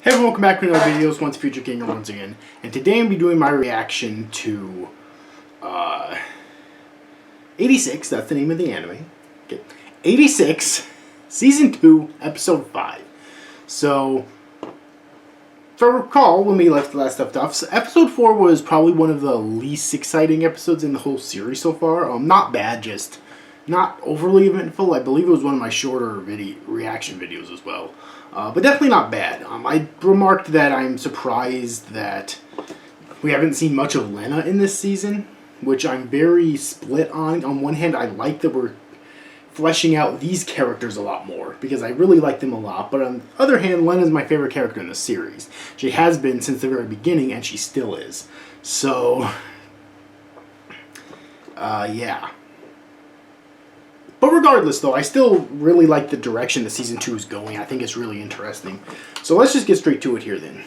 Hey everyone, welcome back to another video. It's Once Future King once again, and today I'm going to be doing my reaction to 86, that's the name of the anime. Okay. 86, Season 2, Episode 5. So, if I recall, when we left off, so Episode 4 was probably one of the least exciting episodes in the whole series so far. Not bad, just not overly eventful. I believe it was one of my shorter reaction videos as well. But definitely not bad. I remarked that I'm surprised that we haven't seen much of Lena in this season, which I'm very split on. On one hand, I like that we're fleshing out these characters a lot more, because I really like them a lot. But on the other hand, Lena's my favorite character in the series. She has been since the very beginning, and she still is. So, yeah. But regardless, though, I still really like the direction that Season 2 is going. I think it's really interesting. So let's just get straight to it here, then.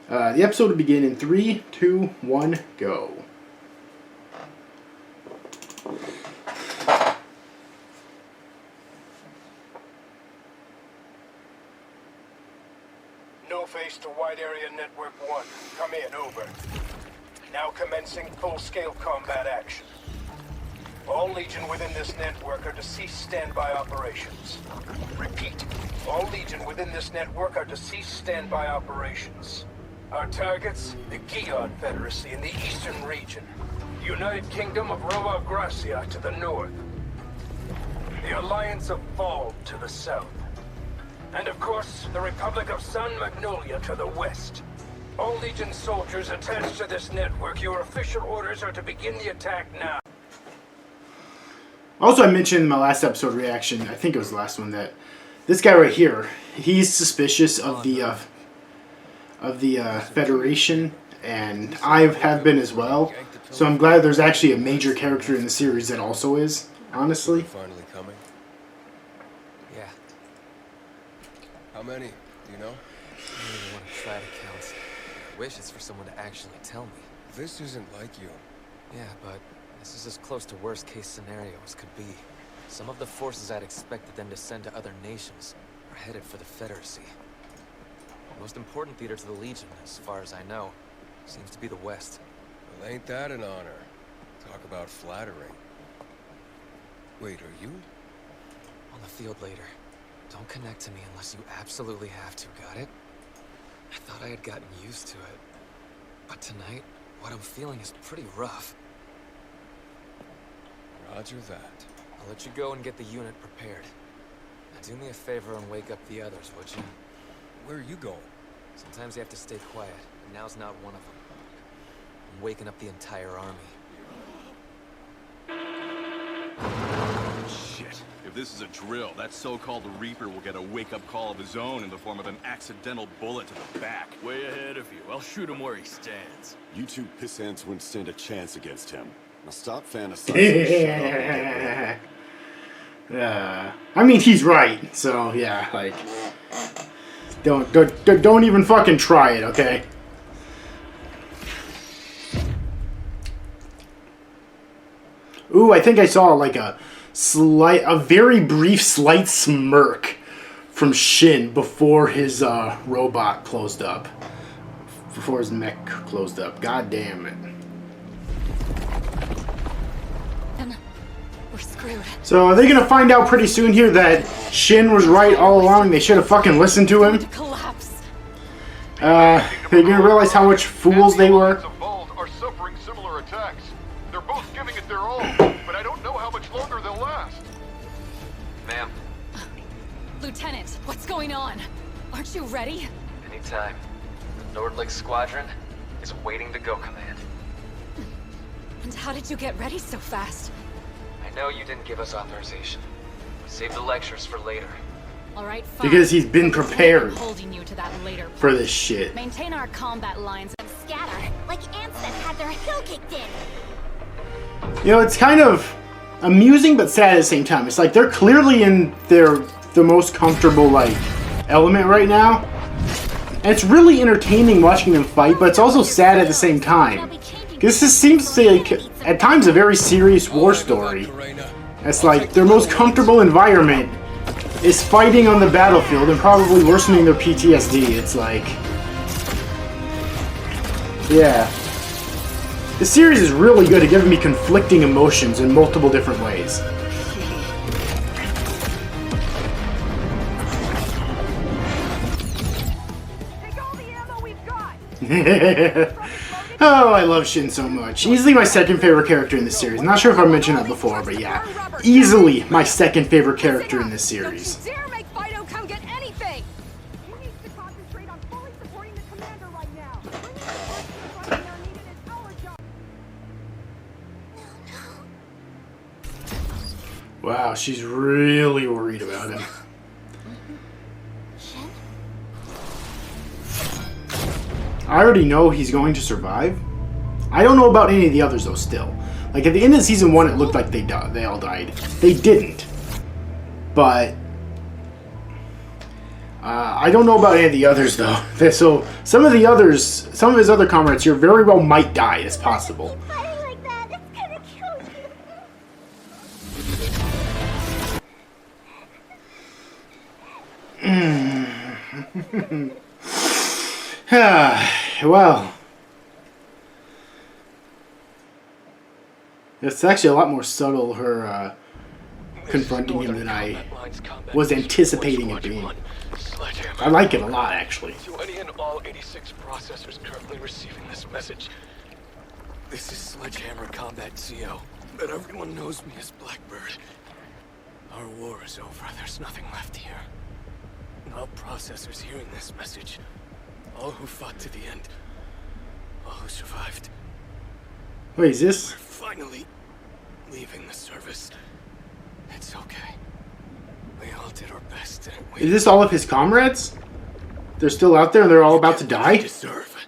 The episode will begin in 3, 2, 1, go. No face to Wide Area Network 1. Come in, over. Now commencing full-scale combat action. All Legion within this network are to cease standby operations. Repeat, all Legion within this network are to cease standby operations. Our targets, the Giadian Confederacy in the eastern region. The United Kingdom of Roa Gracia to the north. The Alliance of Fall to the south. And of course, the Republic of San Magnolia to the west. All Legion soldiers attached to this network, your official orders are to begin the attack now. Also, I mentioned in my last episode reaction, I think it was the last one, that this guy right here, he's suspicious of the Federation, and I have been as well. So I'm glad there's actually a major character in the series that also is, honestly. Finally coming? Yeah. How many? Do you know? I don't even want to try to count. I wish it's for someone to actually tell me. This isn't like you. Yeah, but this is as close to worst case scenario as could be. Some of the forces I'd expected them to send to other nations are headed for the Confederacy. The most important theater to the Legion, as far as I know, seems to be the West. Well, ain't that an honor? Talk about flattering. Wait, are you? On the field later. Don't connect to me unless you absolutely have to, got it? I thought I had gotten used to it. But tonight, what I'm feeling is pretty rough. Roger that. I'll let you go and get the unit prepared. Now do me a favor and wake up the others, would you? Where are you going? Sometimes you have to stay quiet, and now's not one of them. I'm waking up the entire army. Shit. If this is a drill, that so-called Reaper will get a wake-up call of his own in the form of an accidental bullet to the back. Way ahead of you. I'll shoot him where he stands. You two pissants wouldn't stand a chance against him. Now stop fantasizing. I mean, he's right. So yeah, like, don't even fucking try it, okay? Ooh, I think I saw like a very brief slight smirk from Shin before his robot closed up, before his mech closed up. God damn it. We're screwed. So are they gonna find out pretty soon here that Shin was right all along? They should have fucking listened to him. Collapse. They're gonna realize how much fools they were. Are suffering similar attacks. They're both giving it their all, but I don't know how much longer they'll last. Ma'am. Lieutenant, what's going on? Aren't you ready? Anytime. The Nordlicht Squadron is waiting to go, Command. And how did you get ready so fast? I know you didn't give us authorization. Save the lectures for later. All right, fine. Because he's been prepared Holding you to that later. for this shit. Maintain our combat lines and scatter like ants that had their hill kicked in. You know, it's kind of amusing but sad at the same time. It's like they're clearly in the most comfortable like element right now. And it's really entertaining watching them fight, but it's also sad at the same time. Because this seems like, at times, a very serious war story. It's like their most comfortable environment is fighting on the battlefield and probably worsening their PTSD. It's like... Yeah. The series is really good at giving me conflicting emotions in multiple different ways. Oh, I love Shin so much. Easily my second favorite character in this series. Not sure if I mentioned that before, but yeah. Easily my second favorite character in this series. Dare make Fido come get anything! He needs to concentrate on fully supporting the commander right now. Bringing the forces right now needed is our job. Wow, she's really worried about him. I already know he's going to survive. I don't know about any of the others though still. Like at the end of season 1 it looked like they all died. They didn't. But I don't know about any of the others though. So some of his other comrades here very well might die. It's possible. Fighting like that, it's gonna kill you. Well, it's actually a lot more subtle, her confronting him, than I was anticipating it being. I like it a lot, actually. To any and all 86 processors currently receiving this message. This is Sledgehammer Combat CO, but everyone knows me as Blackbird. Our war is over. There's nothing left here. All processors hearing this message. All who fought to the end. All who survived. Wait, is this? We're finally leaving the service. It's okay. We all did our best, didn't we? Is this all of his comrades? They're still out there and they're all about to die? Deserve.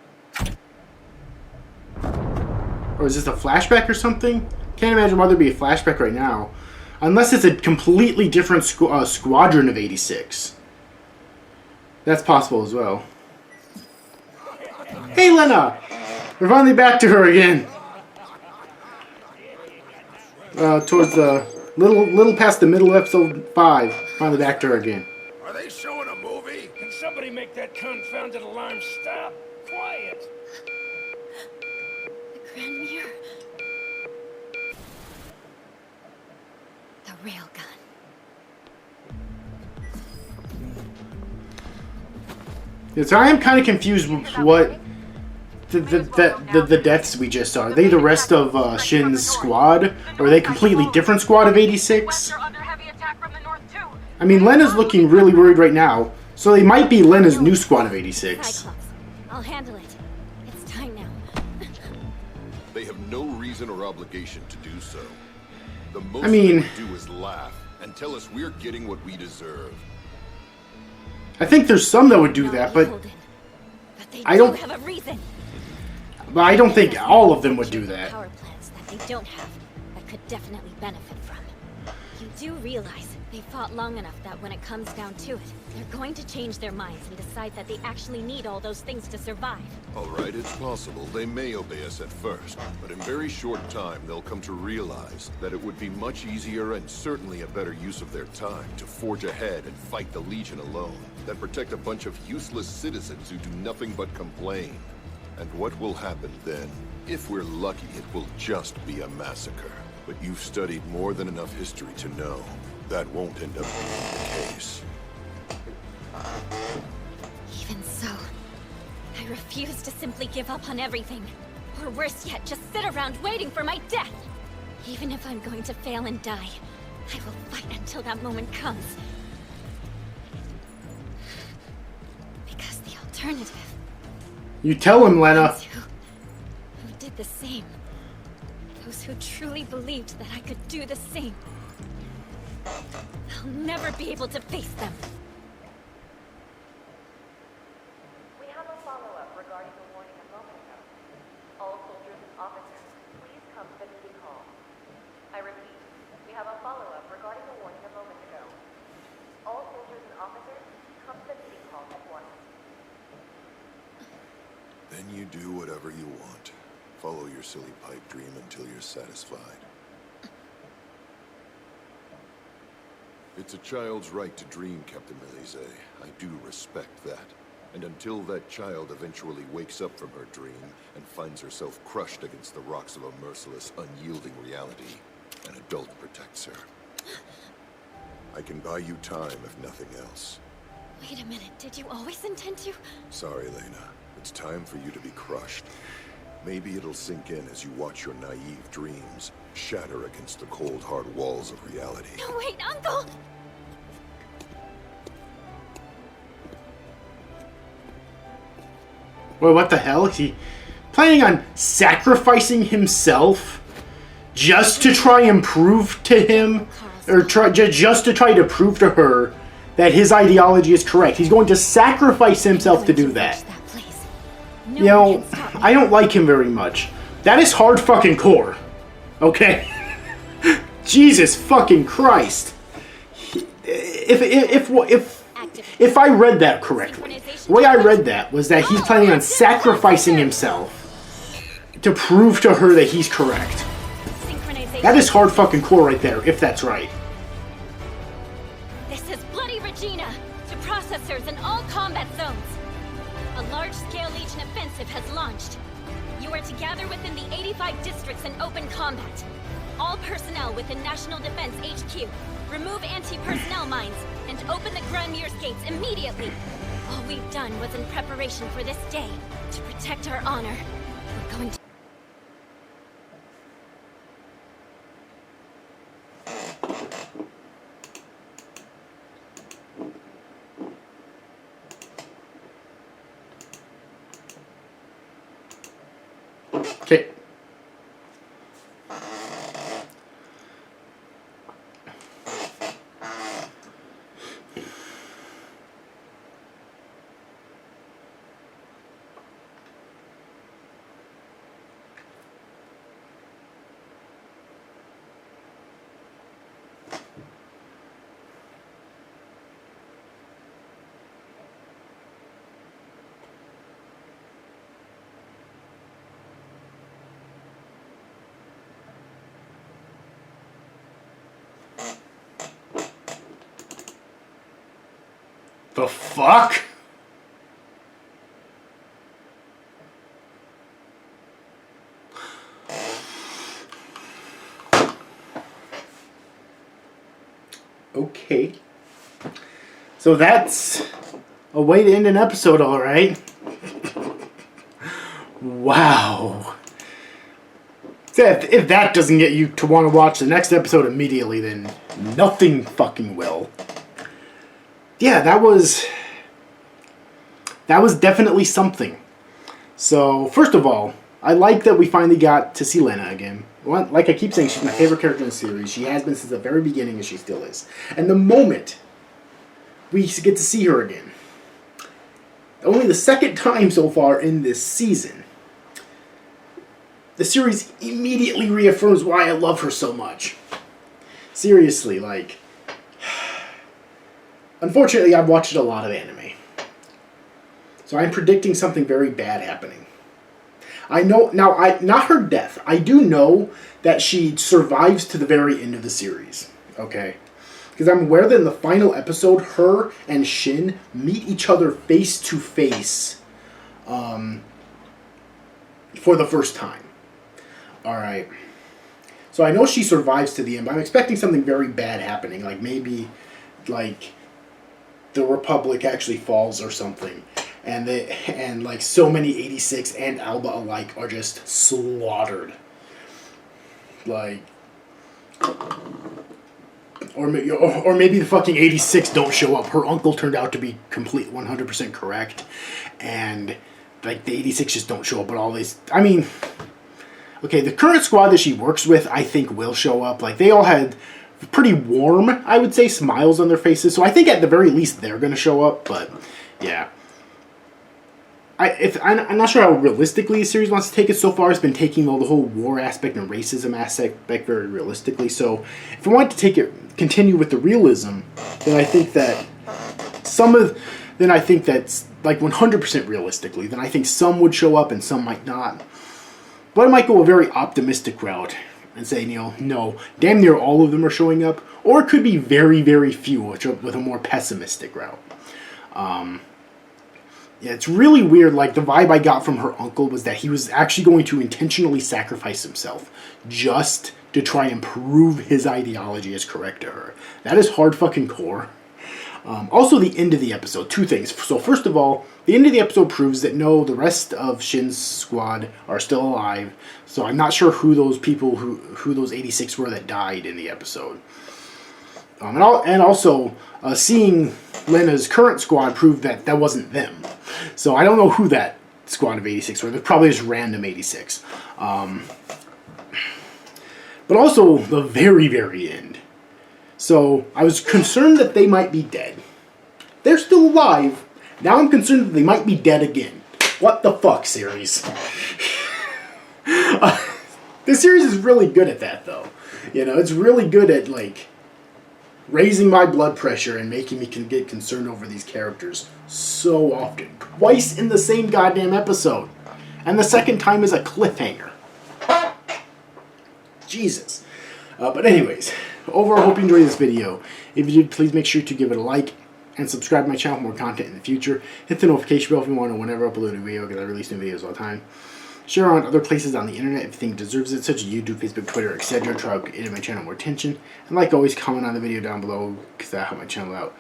Or is this a flashback or something? Can't imagine why there'd be a flashback right now. Unless it's a completely different squadron of 86. That's possible as well. Hey, Lena! We're finally back to her again. Towards the little past the middle of episode 5. Finally back to her again. Are they showing a movie? Can somebody make that confounded alarm stop? Quiet! The Grand Mirror. The railgun. Yeah, so I am kind of confused with what the deaths we just saw. Are they the rest of Shin's squad? Or are they a completely different squad of 86? I mean, Lena's looking really worried right now, so they might be Lena's new squad of 86. Cyclops, I'll handle it. It's time now. They have no reason or obligation to do so. The most I mean, they would do is laugh and tell us we're getting what we deserve. I think there's some that would do that, but I don't. Have a reason. But I don't think all of them would do that. Power plants that they don't have that could definitely benefit from. You do realize they fought long enough that when it comes down to it, they're going to change their minds and decide that they actually need all those things to survive. Alright, it's possible they may obey us at first, but in very short time they'll come to realize that it would be much easier and certainly a better use of their time to forge ahead and fight the Legion alone than protect a bunch of useless citizens who do nothing but complain. And what will happen then? If we're lucky, it will just be a massacre. But you've studied more than enough history to know that won't end up being the case. Even so, I refuse to simply give up on everything. Or worse yet, just sit around waiting for my death. Even if I'm going to fail and die, I will fight until that moment comes. Because the alternative... You tell him, Lena. Those who did the same. Those who truly believed that I could do the same. I'll never be able to face them. We have a follow-up regarding the warning a moment ago. All soldiers and officers, please come to the meeting hall. I repeat, we have a follow-up regarding the warning a moment ago. All soldiers and officers, come to the meeting hall at once. Then you do whatever you want. Follow your silly pipe dream until you're satisfied. It's a child's right to dream, Captain Milizé. I do respect that. And until that child eventually wakes up from her dream and finds herself crushed against the rocks of a merciless, unyielding reality, an adult protects her. I can buy you time if nothing else. Wait a minute, did you always intend to? Sorry, Lena. It's time for you to be crushed. Maybe it'll sink in as you watch your naive dreams shatter against the cold, hard walls of reality. No, wait, Uncle! Well, what the hell? Is he planning on sacrificing himself just to try and prove to him, or just to try to prove to her that his ideology is correct? He's going to sacrifice himself to do that. You know, I don't like him very much. That is hard fucking core. Okay? Jesus fucking Christ. If I read that correctly, the way I read that was that he's planning on sacrificing himself to prove to her that he's correct. That is hard fucking core right there, if that's right. This is Bloody Regina to processors in all combat zones. A large-scale Legion offensive has launched. You are to gather within the 85 districts in open combat. All personnel within National Defense HQ, remove anti-personnel mines, and open the Grandmuir's gates immediately. All we've done was in preparation for this day, to protect our honor. We're going to... Okay. The fuck? Okay. So that's a way to end an episode, alright. Wow. So if that doesn't get you to want to watch the next episode immediately, then nothing fucking will. Yeah, that was definitely something. So, first of all, I like that we finally got to see Lena again. Well, like I keep saying, she's my favorite character in the series. She has been since the very beginning, and she still is. And the moment we get to see her again, only the second time so far in this season, the series immediately reaffirms why I love her so much. Seriously, like... Unfortunately, I've watched a lot of anime. So I'm predicting something very bad happening. I know, now, not her death. I do know that she survives to the very end of the series. Okay? Because I'm aware that in the final episode, her and Shin meet each other face to face for the first time. Alright. So I know she survives to the end, but I'm expecting something very bad happening. Like maybe, like... the Republic actually falls or something, and like so many 86 and Alba alike are just slaughtered. Like, or maybe the fucking 86 don't show up. Her uncle turned out to be complete 100% correct, and like the 86 just don't show up. But all these, I mean, okay, the current squad that she works with, I think will show up. Like they all had pretty warm, I would say, smiles on their faces. So I think at the very least they're going to show up. But yeah, I'm not sure how realistically the series wants to take it. So far, it's been taking the whole war aspect and racism aspect very realistically. So if I want to continue with the realism, then I think that that's like 100% realistically. Then I think some would show up and some might not. But I might go a very optimistic route and saying, you know, no, damn near all of them are showing up, or it could be very, very few, which are with a more pessimistic route. Yeah, it's really weird. Like, the vibe I got from her uncle was that he was actually going to intentionally sacrifice himself just to try and prove his ideology is correct to her. That is hard fucking core. Also, the end of the episode, two things. So, first of all, the end of the episode proves that no, the rest of Shin's squad are still alive. So, I'm not sure who those people, who those 86 were that died in the episode. And also, seeing Lena's current squad proved that that wasn't them. So I don't know who that squad of 86 were. They're probably just random 86. But also, the very, very end. So I was concerned that they might be dead. They're still alive. Now I'm concerned that they might be dead again. What the fuck, series? This series is really good at that, though. You know, it's really good at, like, raising my blood pressure and making me get concerned over these characters so often. Twice in the same goddamn episode. And the second time is a cliffhanger. Jesus. But anyways, overall, I hope you enjoyed this video. If you did, please make sure to give it a like and subscribe to my channel for more content in the future. Hit the notification bell if you want to know whenever I upload a video, because I release new videos all the time. Share on other places on the internet if you think it deserves it, such as YouTube, Facebook, Twitter, etc. Try to get my channel more attention. And like always, comment on the video down below, because that helps my channel out.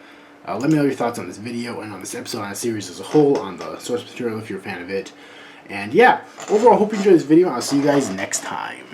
Let me know your thoughts on this video and on this episode, on the series as a whole, on the source material if you're a fan of it. And yeah, overall, I hope you enjoyed this video, and I'll see you guys next time.